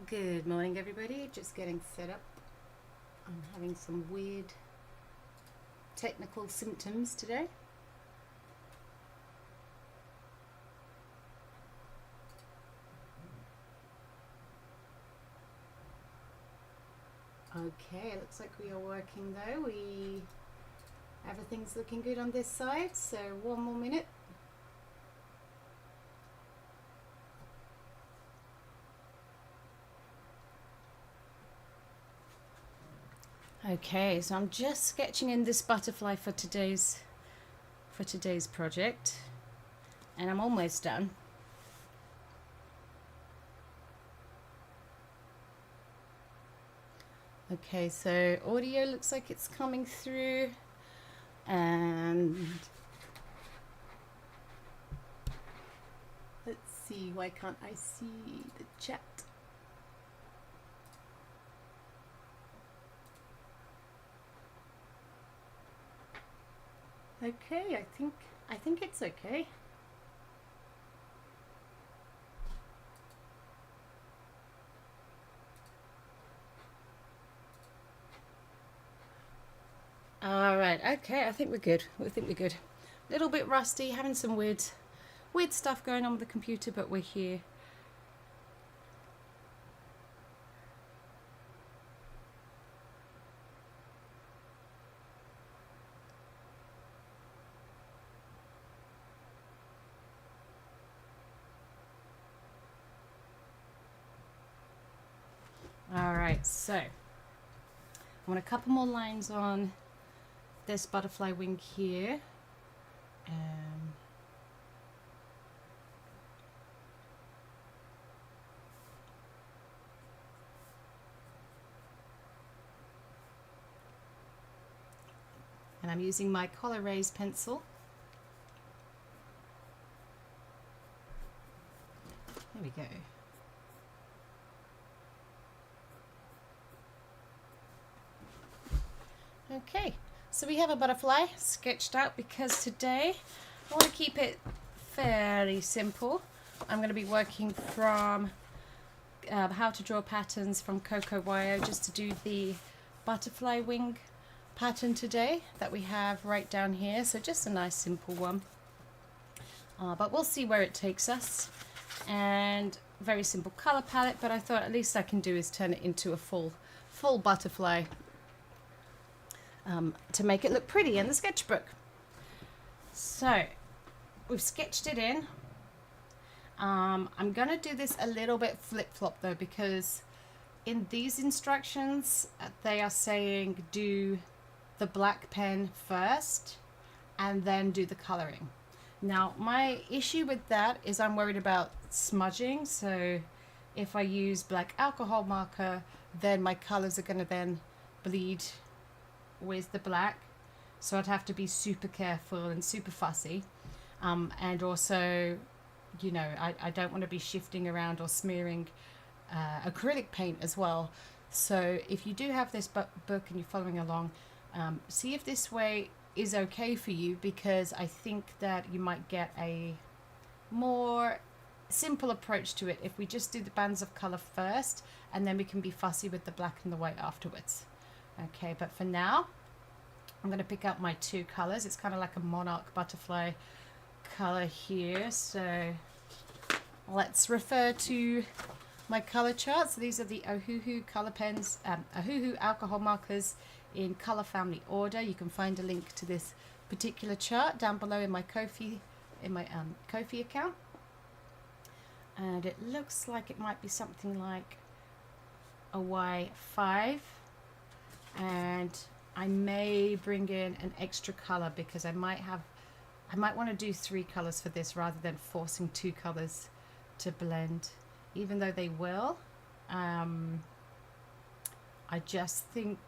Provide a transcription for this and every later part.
Good morning, everybody. Just getting set up. I'm having some weird technical symptoms today. Okay, it looks like we are working though. Everything's looking good on this side, so one more minute. Okay, so I'm just sketching in this butterfly for today's project, and I'm almost done. Okay, so audio looks like it's coming through, and let's see, why can't I see the chat? Okay, I think it's okay. All right, okay, I think we're good. A little bit rusty, having some weird stuff going on with the computer, but we're here. All right, so I want a couple more lines on this butterfly wing here. And I'm using my color raised pencil. There we go. Okay, so we have a butterfly sketched out because today I want to keep it fairly simple. I'm going to be working from how to draw patterns from Coco just to do the butterfly wing pattern today that we have right down here. So just a nice simple one, but we'll see where it takes us. And very simple color palette, but I thought at least I can do is turn it into a full butterfly to make it look pretty in the sketchbook. So we've sketched it in. I'm gonna do this a little bit flip-flop though, because in these instructions they are saying do the black pen first and then do the coloring. Now my issue with that is I'm worried about smudging, so if I use black alcohol marker, then my colors are going to then bleed with the black, so I'd have to be super careful and super fussy, and also, you know, I don't want to be shifting around or smearing acrylic paint as well. So if you do have this book and you're following along, see if this way is okay for you, because I think that you might get a more simple approach to it if we just do the bands of color first, and then we can be fussy with the black and the white afterwards. Okay, but for now I'm going to pick up my two colors. It's kind of like a monarch butterfly color here, so let's refer to my color chart. So these are the Ohuhu color pens, Ohuhu alcohol markers in color family order. You can find a link to this particular chart down below in my Ko-fi account, and it looks like it might be something like a Y5, and I may bring in an extra color because I might want to do 3 colors for this rather than forcing 2 colors to blend, even though they will. I just think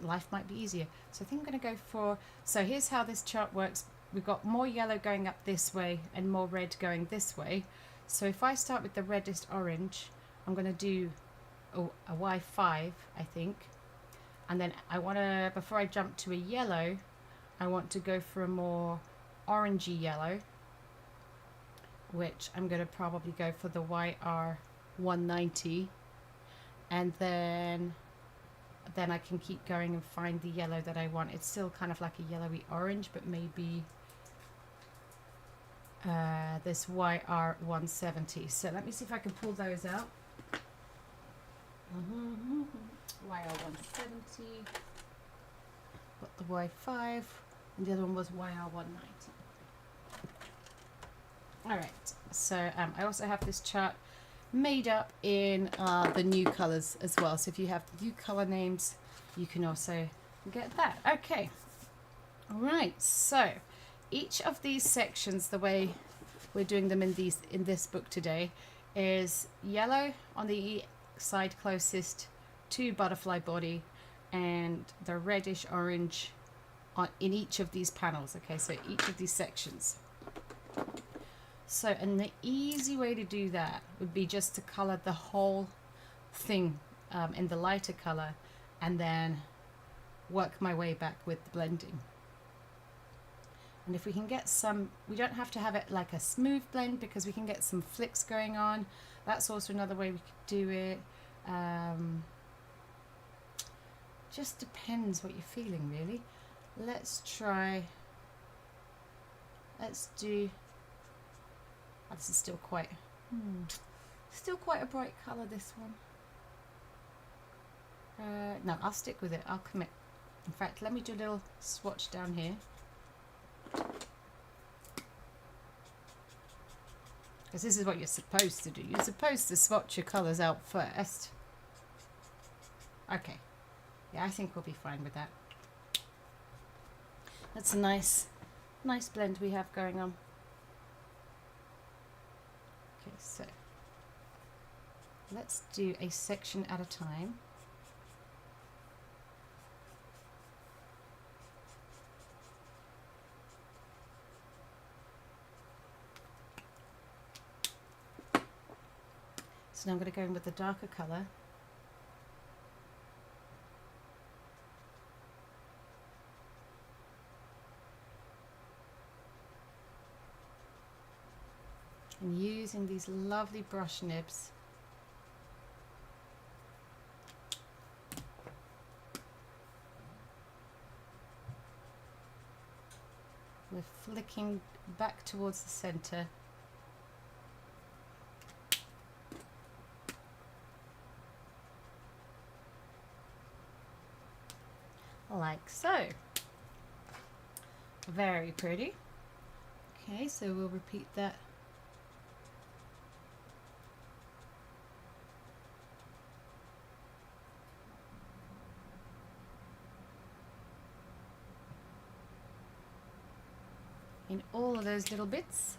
life might be easier. So I think I'm going to go for, so here's how this chart works. We've got more yellow going up this way and more red going this way. So if I start with the reddest orange, I'm going to do a Y5, I think. And then I want to, before I jump to a yellow, I want to go for a more orangey yellow, which I'm going to probably go for the YR 190, and then I can keep going and find the yellow that I want. It's still kind of like a yellowy orange, but maybe this YR 170. So let me see if I can pull those out. YR 170, got the Y5, and the other one was YR 190. Alright, so I also have this chart made up in the new colors as well. So if you have the new color names, you can also get that. Okay, alright, so each of these sections, the way we're doing them in this book today, is yellow on the side closest to butterfly body, and the reddish orange in each of these panels. Okay, so each of these sections. So, and the easy way to do that would be just to color the whole thing in the lighter color, and then work my way back with the blending. And if we can get some, we don't have to have it like a smooth blend, because we can get some flicks going on. That's also another way we could do it. Just depends what you're feeling, really. Let's do, oh, this is still quite a bright color, this one. No, I'll stick with it, I'll commit. In fact, let me do a little swatch down here, because this is what you're supposed to do. You're supposed to swatch your colors out first. Okay, yeah, I think we'll be fine with that. That's a nice blend we have going on. Okay, so let's do a section at a time. So now I'm going to go in with the darker colour. And using these lovely brush nibs we're flicking back towards the center. Like so. Very pretty. Okay, so we'll repeat that. In all of those little bits.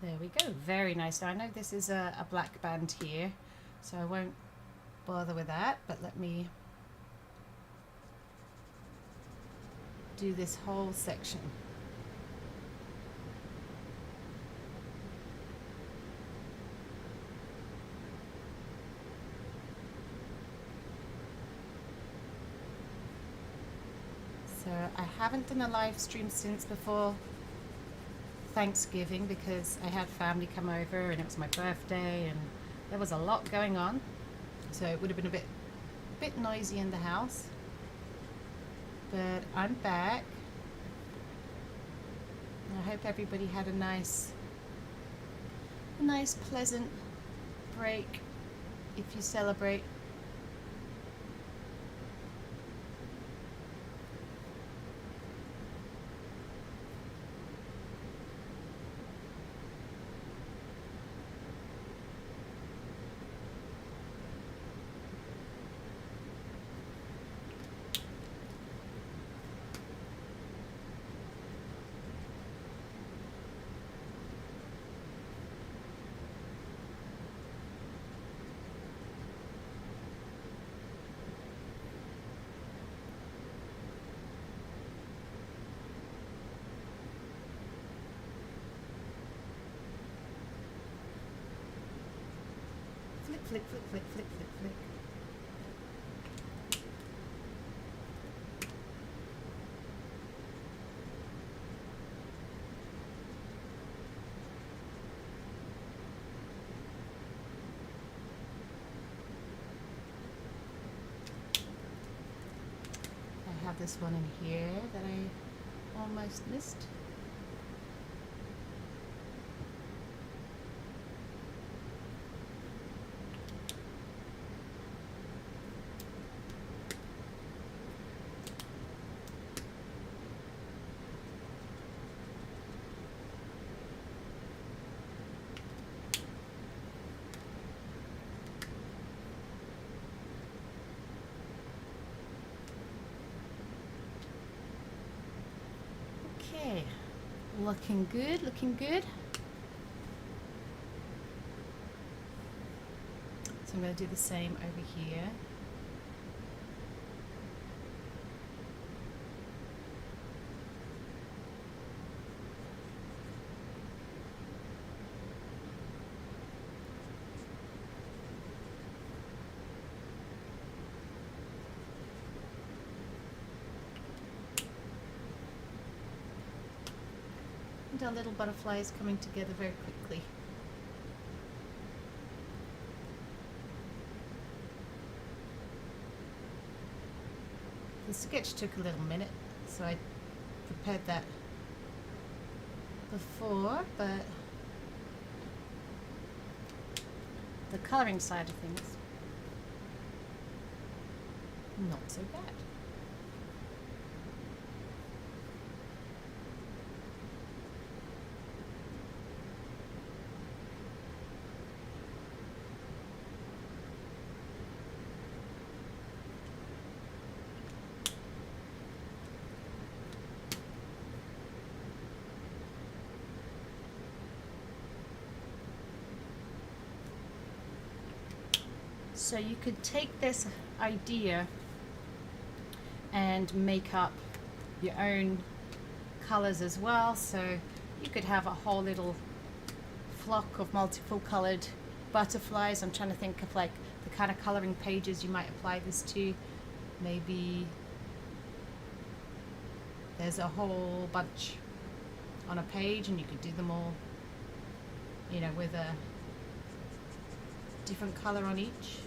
There we go, very nice. Now I know this is a black band here, so I won't bother with that, but let me do this whole section. So I haven't done a live stream since before Thanksgiving, because I had family come over and it was my birthday and there was a lot going on, so it would have been a bit noisy in the house. But I'm back. I hope everybody had a nice pleasant break if you celebrate. flick, flick, flick, flick, flick, flick. I have this one in here that I almost missed. Okay, looking good, looking good. So I'm going to do the same over here. And our little butterfly is coming together very quickly. The sketch took a little minute, so I prepared that before, but the colouring side of things, not so bad. So you could take this idea and make up your own colors as well. So you could have a whole little flock of multiple colored butterflies. I'm trying to think of like the kind of coloring pages you might apply this to. Maybe there's a whole bunch on a page and you could do them all, you know, with a different color on each.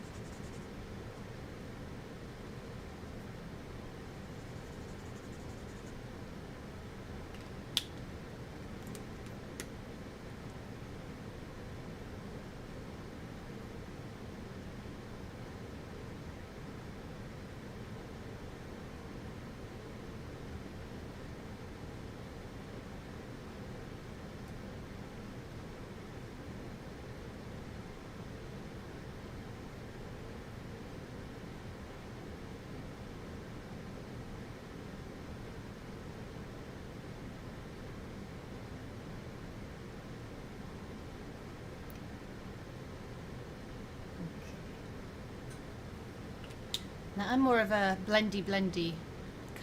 Now I'm more of a blendy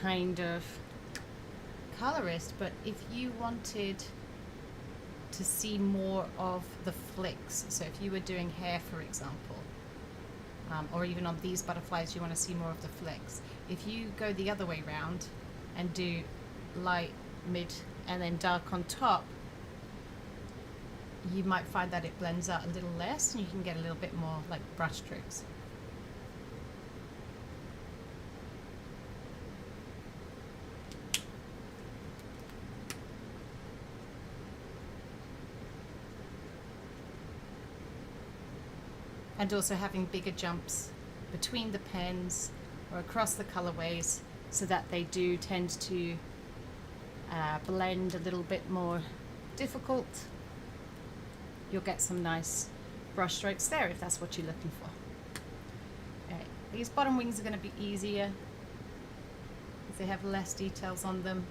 kind of colorist, but if you wanted to see more of the flicks, so if you were doing hair, for example, or even on these butterflies you want to see more of the flicks, if you go the other way around and do light, mid, and then dark on top, you might find that it blends out a little less and you can get a little bit more like brush strokes. And also having bigger jumps between the pens or across the colorways so that they do tend to blend a little bit more difficult. You'll get some nice brush strokes there if that's what you're looking for. Right. These bottom wings are going to be easier because they have less details on them.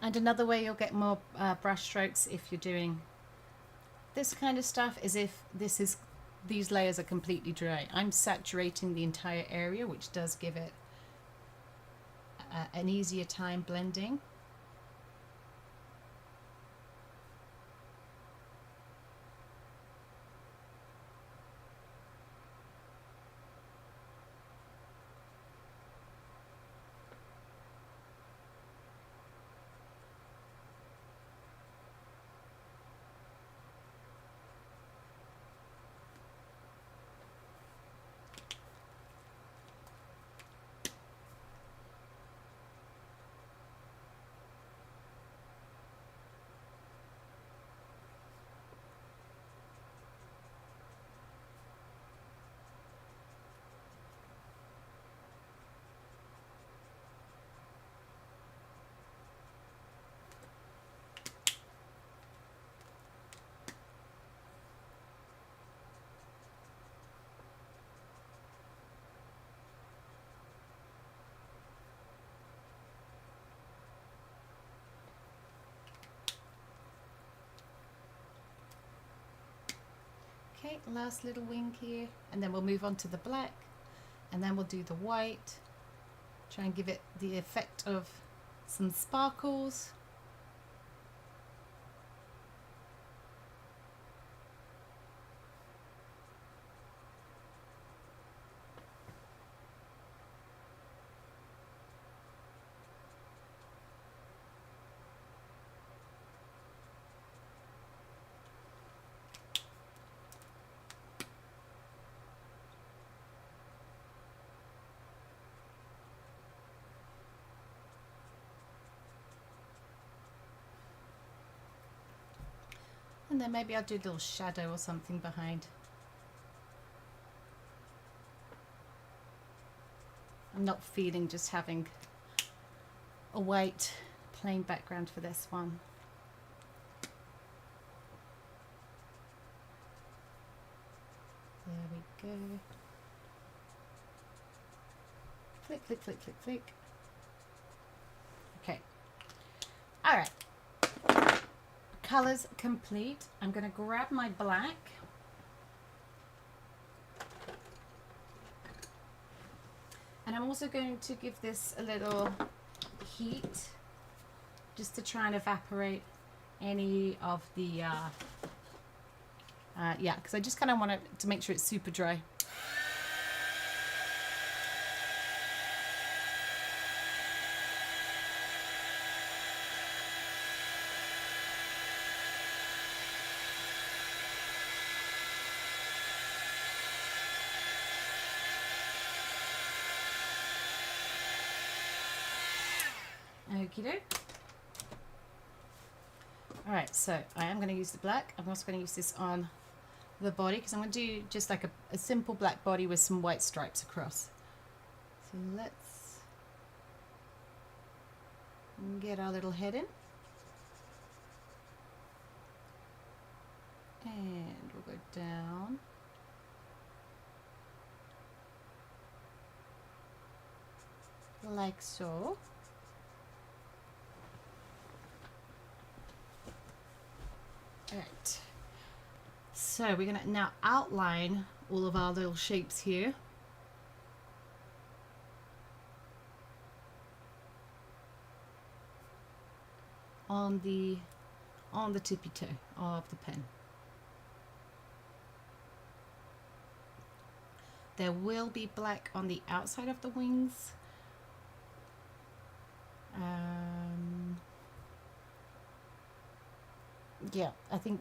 And another way you'll get more brush strokes if you're doing this kind of stuff is if these layers are completely dry. I'm saturating the entire area, which does give it an easier time blending. Okay, last little wing here, and then we'll move on to the black, and then we'll do the white. Try and give it the effect of some sparkles. And then maybe I'll do a little shadow or something behind. I'm not feeling just having a white plain background for this one. There we go. Flick, flick, flick, flick, flick. Okay. All right. Colors complete. I'm going to grab my black. And I'm also going to give this a little heat just to try and evaporate any of the, yeah, because I just kind of want it to make sure it's super dry. Okie doke. Alright, so I am going to use the black. I'm also going to use this on the body because I'm going to do just like a simple black body with some white stripes across. So let's get our little head in. And we'll go down. Like so. Alright, so we're going to now outline all of our little shapes here. On the tippy toe of the pen. There will be black on the outside of the wings. Yeah, I think,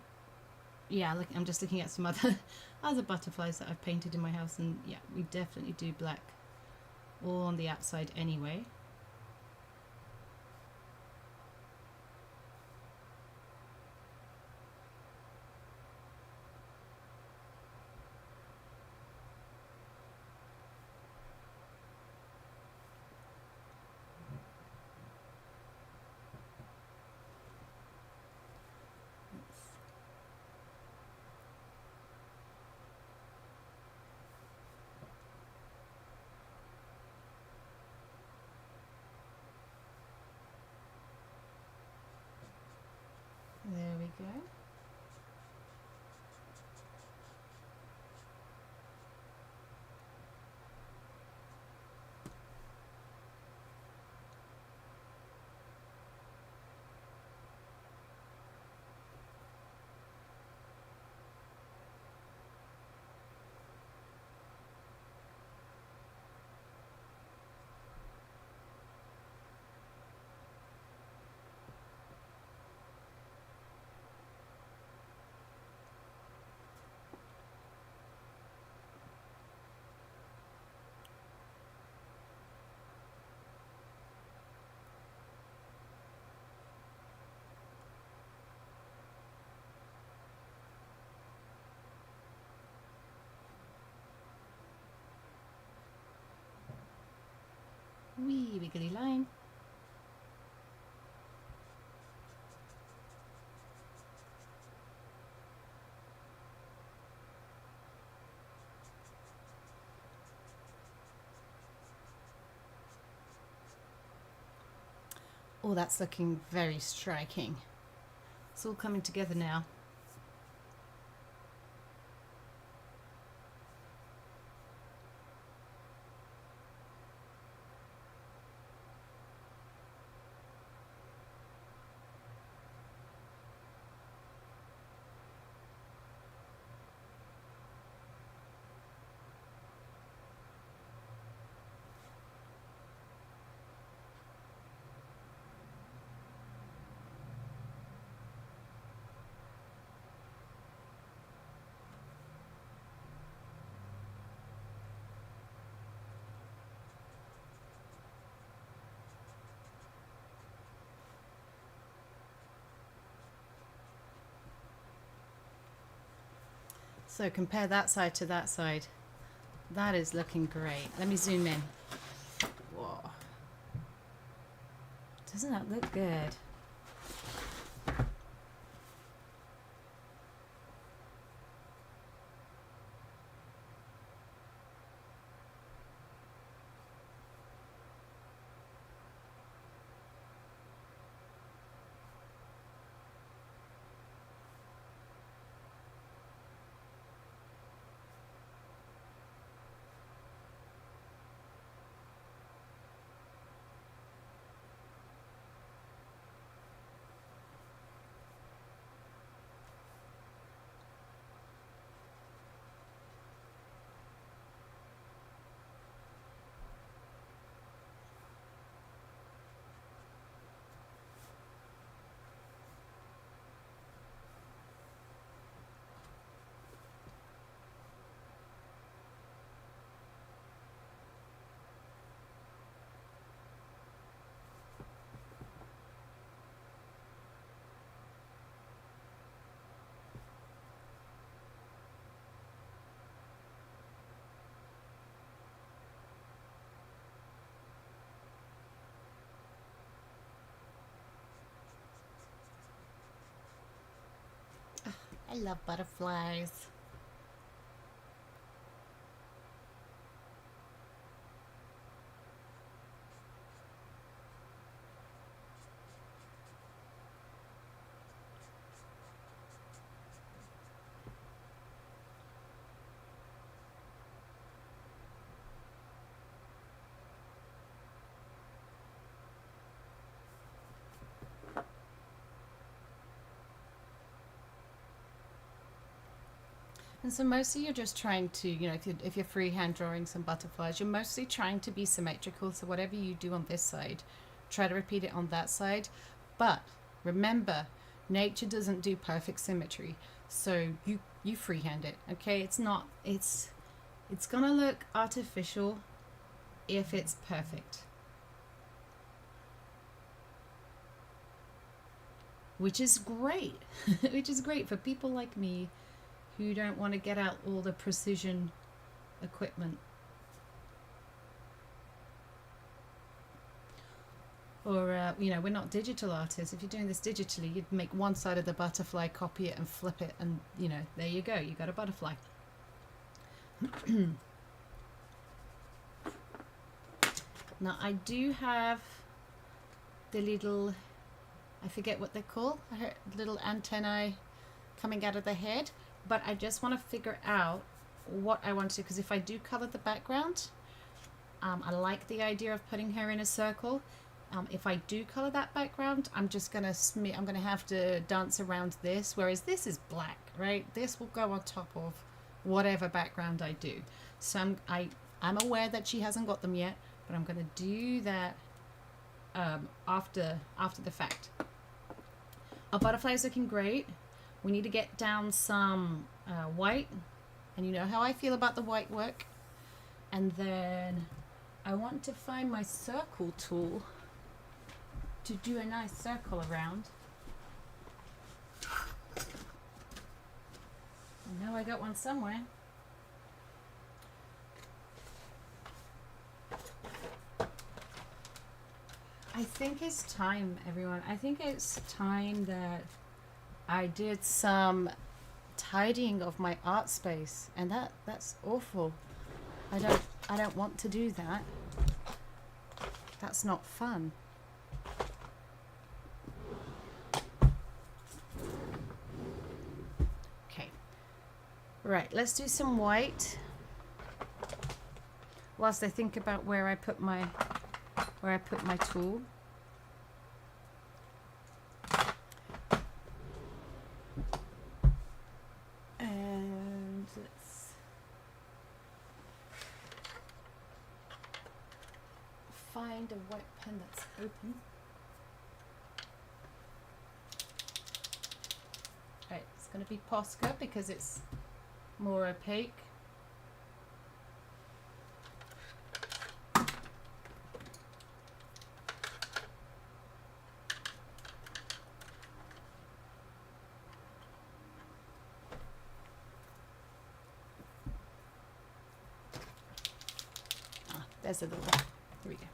yeah, look, I'm just looking at some other butterflies that I've painted in my house, and yeah, we definitely do black all on the outside anyway. go. Wee wiggly line. Oh, that's looking very striking. It's all coming together now. So compare that side to that side. That is looking great. Let me zoom in. Whoa. Doesn't that look good? I love butterflies. And so mostly you're just trying to, if you're freehand drawing some butterflies, you're mostly trying to be symmetrical. So whatever you do on this side, try to repeat it on that side. But remember, nature doesn't do perfect symmetry. So you freehand it, okay? It's gonna look artificial if it's perfect. Which is great. Which is great for people like me who don't want to get out all the precision equipment. Or, we're not digital artists. If you're doing this digitally, you'd make one side of the butterfly, copy it and flip it, and, there you go. You got a butterfly. Now, I do have the little I forget what they're called, her little antennae coming out of the head, but I just want to figure out what I want to do, because if I do color the background, I like the idea of putting her in a circle. If I do color that background, I'm just gonna I'm gonna have to dance around this, whereas this is black, right? This will go on top of whatever background I do. So I'm aware that she hasn't got them yet, but I'm gonna do that after the fact. Our butterfly is looking great. We need to get down some white, and you know how I feel about the white work. And then I want to find my circle tool to do a nice circle around. I know I got one somewhere. I think it's time, everyone. I think it's time that I did some tidying of my art space, and that's awful. I don't want to do that. That's not fun. Okay. Right, let's do some white whilst I think about where I put my tool. And let's find a white pen that's open. Right, it's going to be Posca because it's more opaque. There's a little one. Here we go.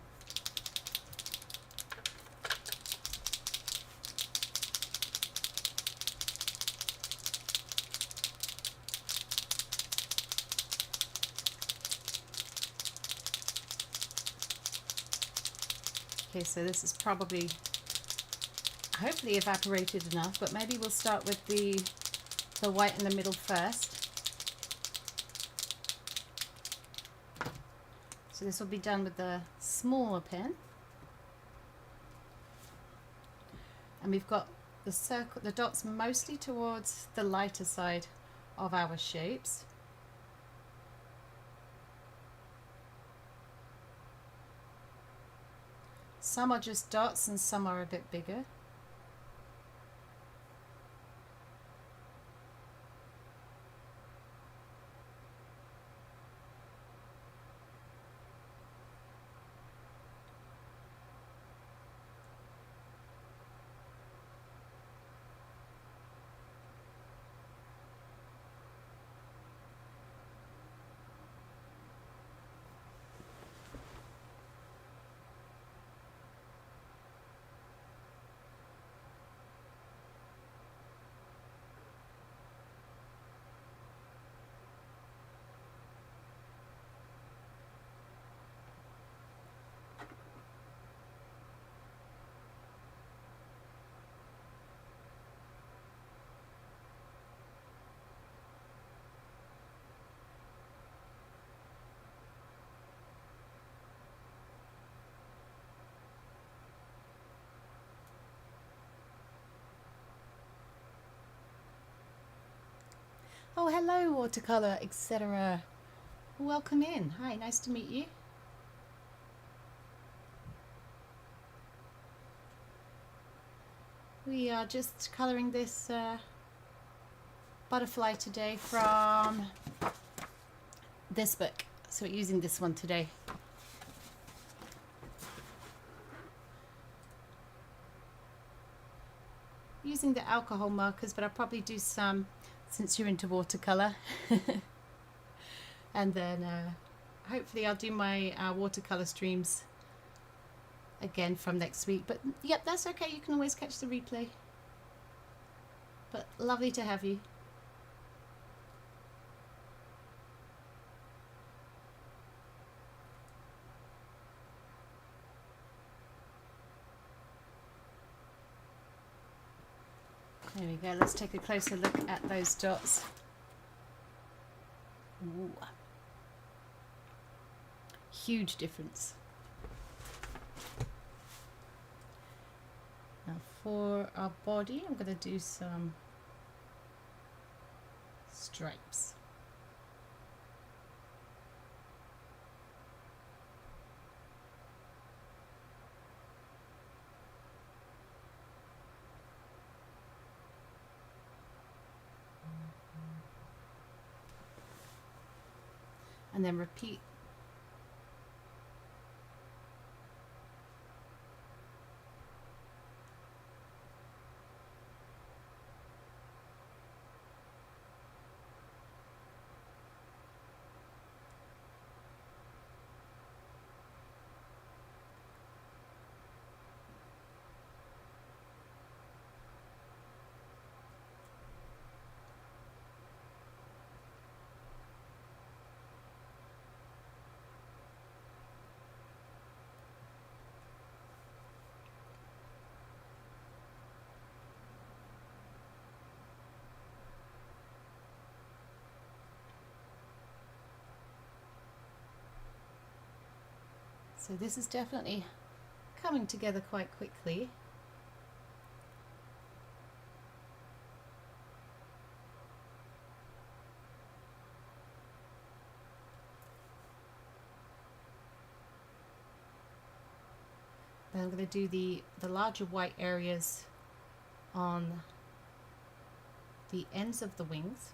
Okay, so this is probably, hopefully evaporated enough, but maybe we'll start with the white in the middle first. So this will be done with the smaller pen. And we've got the circle, the dots mostly towards the lighter side of our shapes. Some are just dots and some are a bit bigger. Oh, hello, watercolor, etc. Welcome in. Hi, nice to meet you. We are just coloring this butterfly today from this book. So we're using this one today. Using the alcohol markers, but I'll probably do some, since you're into watercolor. And then hopefully I'll do my watercolor streams again from next week. But yep, that's okay. You can always catch the replay. But lovely to have you. go, let's take a closer look at those dots. Ooh. Huge difference. Now for our body, I'm going to do some stripes. And then repeat. So this is definitely coming together quite quickly. Then I'm going to do the larger white areas on the ends of the wings.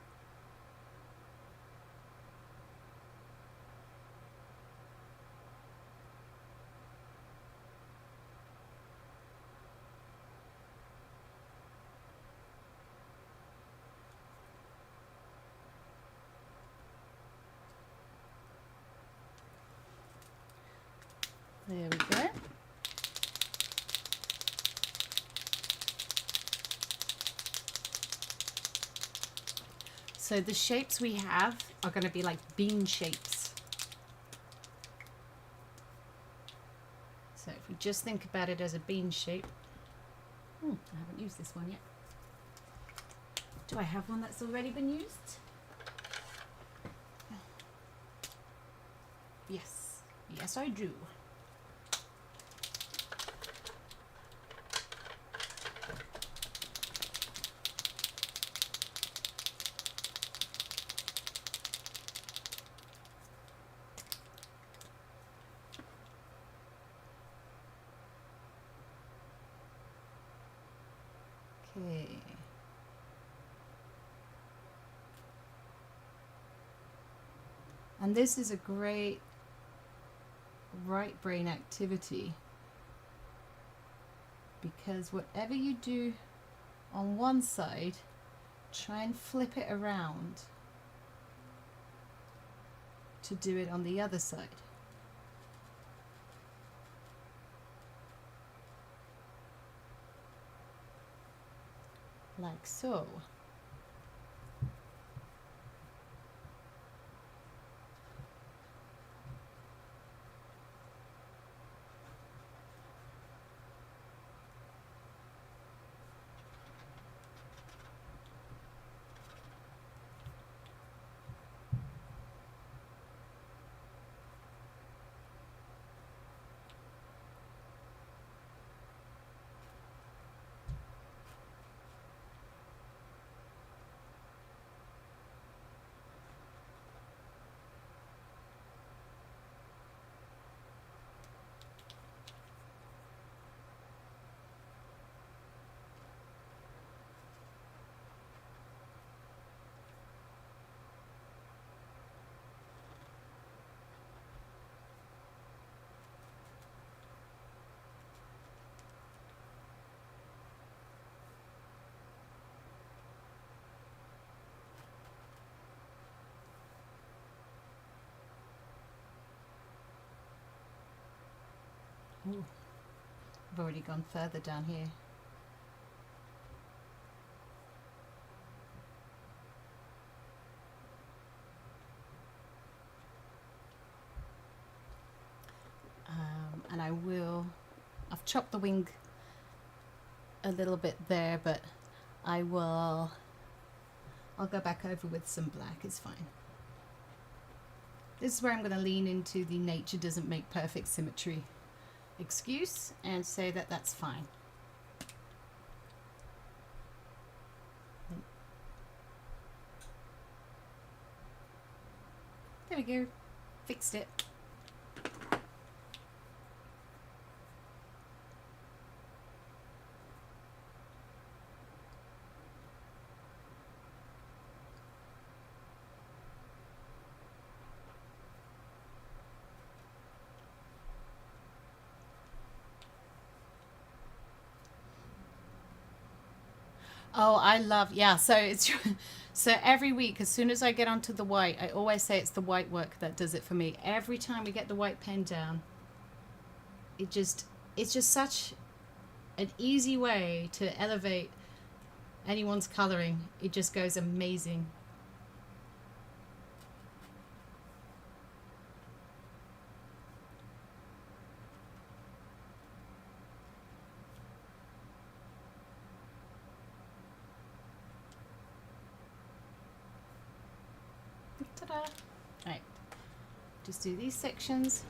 There we go. So the shapes we have are going to be like bean shapes. So if we just think about it as a bean shape. I haven't used this one yet. Do I have one that's already been used? Yes. Yes, I do. Okay. And this is a great right brain activity, because whatever you do on one side, try and flip it around to do it on the other side. Like so. Ooh, I've already gone further down here. And I've chopped the wing a little bit there, but I'll go back over with some black. It's fine. This is where I'm going to lean into the nature doesn't make perfect symmetry excuse and say that that's fine. There we go. Fixed it. Oh, I love, yeah. So it's so every week, as soon as I get onto the white, I always say it's the white work that does it for me. Every time we get the white pen down, it's just such an easy way to elevate anyone's coloring. It just goes amazing. Ta-da! All right, just do these sections.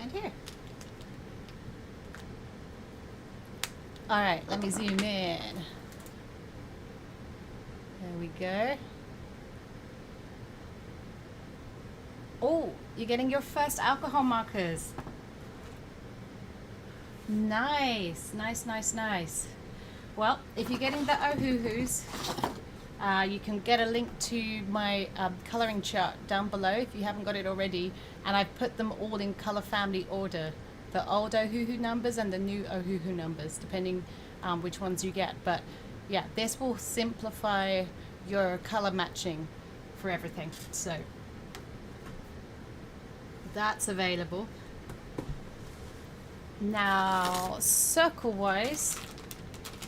And here. All right, let me zoom in. There we go. Oh, you're getting your first alcohol markers. Nice, nice, nice, nice. Well, if you're getting the Ohuhus, you can get a link to my coloring chart down below if you haven't got it already, and I've put them all in color family order, the old Ohuhu numbers and the new Ohuhu numbers, depending which ones you get. But yeah, this will simplify your color matching for everything. So that's available. Now, circle wise,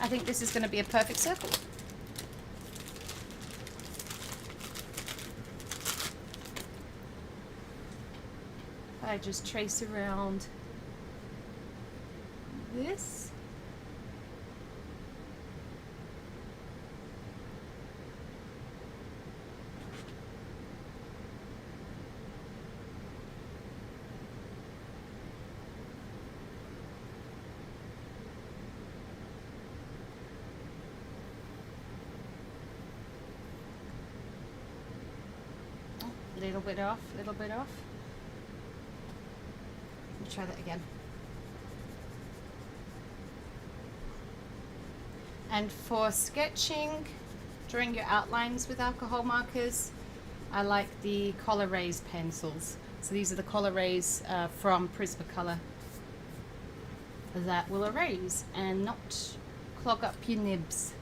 I think this is going to be a perfect circle. I just trace around this. Little bit off, little bit off. Let's try that again. And for sketching, drawing your outlines with alcohol markers, I like the Color-Rays pencils. So these are the Color-Rays from Prismacolor that will erase and not clog up your nibs.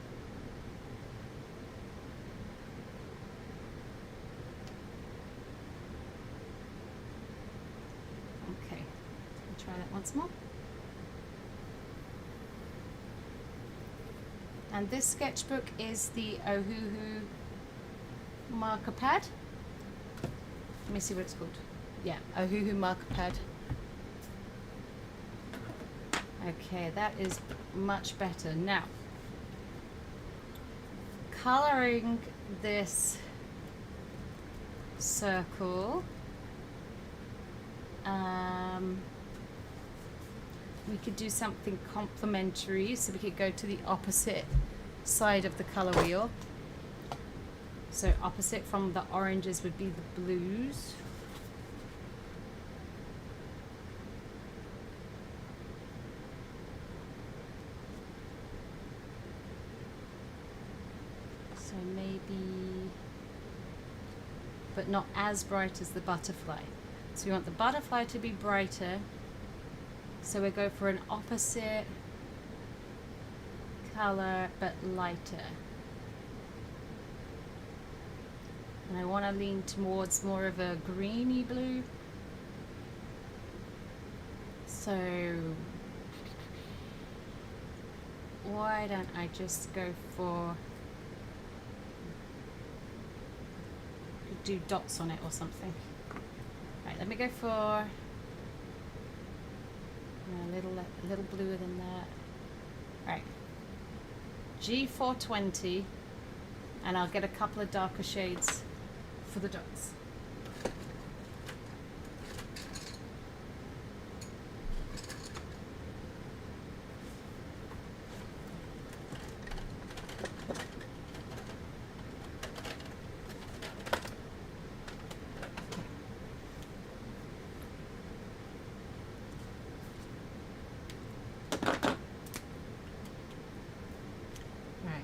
Try that once more. And this sketchbook is the Ohuhu marker pad. Let me see what it's called. Yeah, Ohuhu marker pad. Okay, that is much better. Now, coloring this circle, we could do something complementary, so we could go to the opposite side of the color wheel. So opposite from the oranges would be the blues. So maybe but not as bright as the butterfly. So we want the butterfly to be brighter, so we go for an opposite color but lighter. And I want to lean towards more of a greeny blue. So why don't I just go for, do dots on it or something. Right, let me go for a little bluer than that. Right, G420, and I'll get a couple of darker shades for the dots.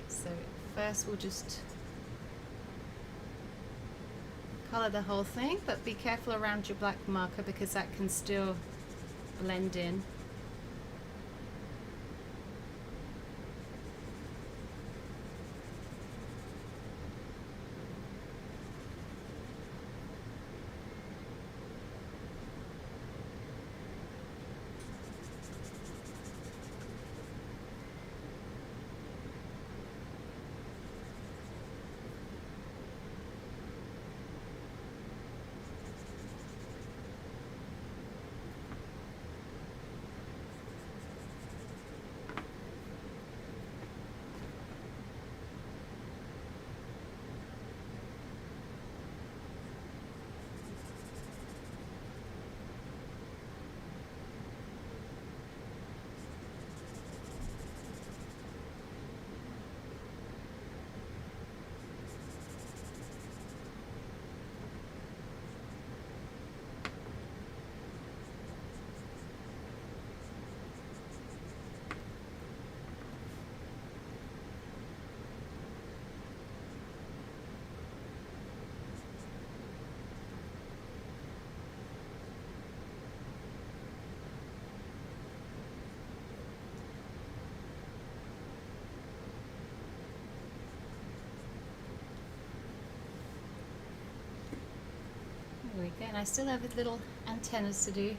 So first we'll just colour the whole thing, but be careful around your black marker because that can still blend in. There we go, and I still have little antennas to do.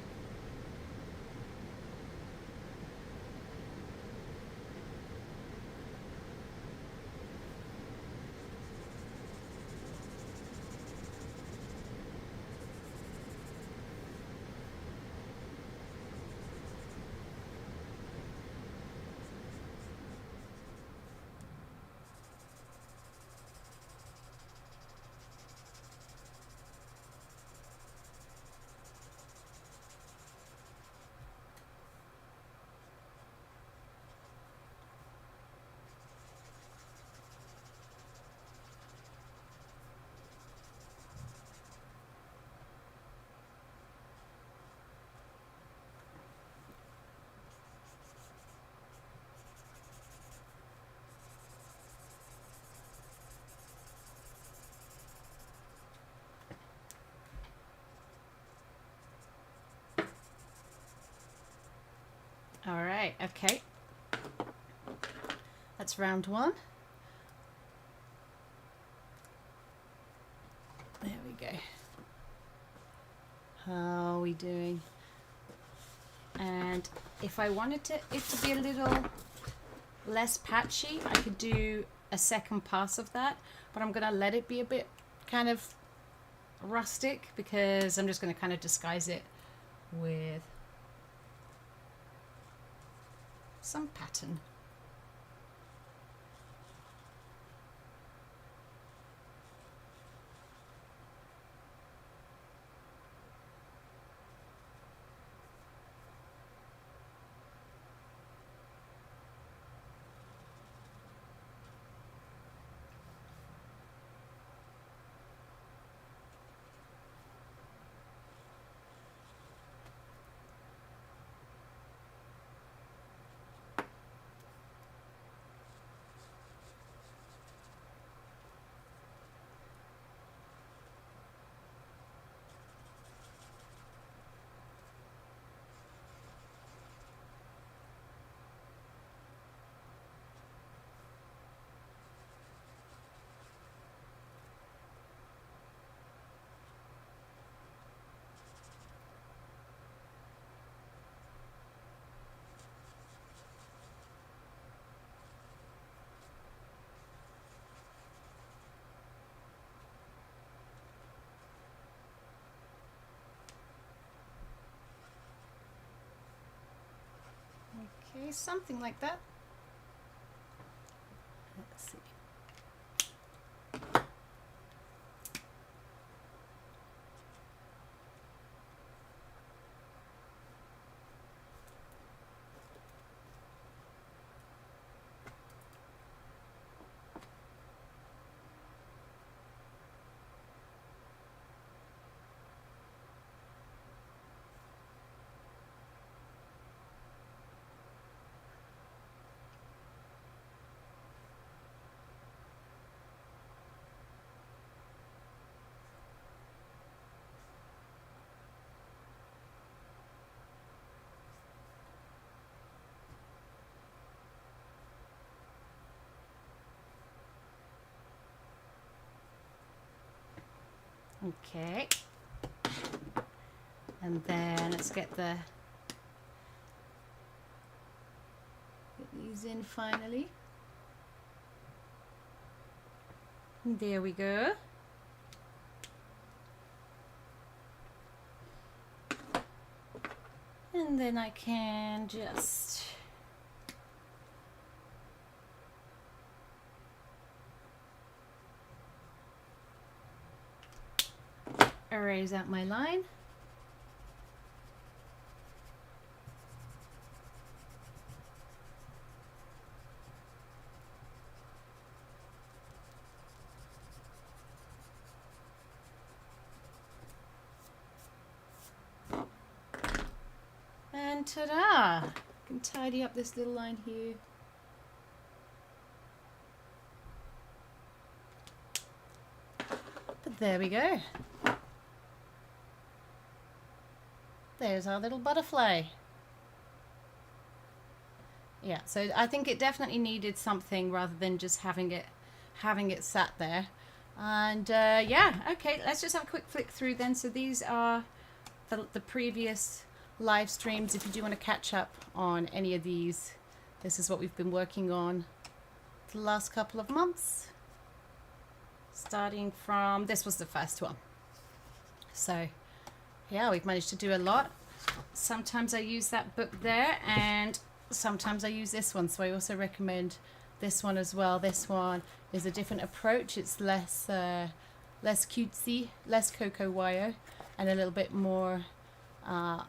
All right, okay. That's round one. There we go. How are we doing? And if I wanted it to be a little less patchy, I could do a second pass of that, but I'm gonna let it be a bit kind of rustic because I'm just gonna kind of disguise it with some pattern. Okay, something like that. Let's see. Okay, and then let's get these in finally. And there we go. And then I can just erase out my line. And ta-da! I can tidy up this little line here. But there we go. There's our little butterfly. Yeah, so I think it definitely needed something rather than just having it sat there. And yeah, okay, let's just have a quick flick through then. So these are the previous live streams. If you do want to catch up on any of these, this is what we've been working on the last couple of months. Starting from, this was the first one. So yeah, we've managed to do a lot. Sometimes I use that book there and sometimes I use this one. So I also recommend this one as well. This one is a different approach. It's less cutesy, less Coco wire, and a little bit more I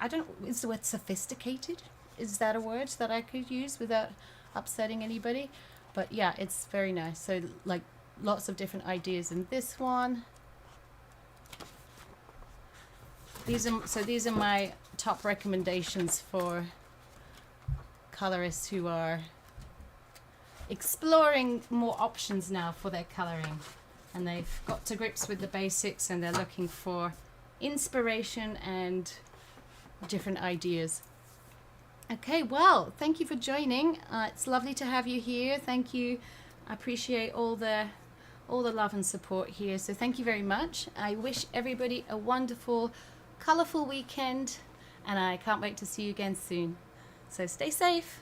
don't, is the word sophisticated? Is that a word that I could use without upsetting anybody? But yeah, it's very nice. So like lots of different ideas in this one. These are my top recommendations for colorists who are exploring more options now for their coloring, and they've got to grips with the basics and they're looking for inspiration and different ideas. Okay, well, thank you for joining. It's lovely to have you here. Thank you. I appreciate all the love and support here. So thank you very much. I wish everybody a wonderful, colorful weekend, and I can't wait to see you again soon. So stay safe.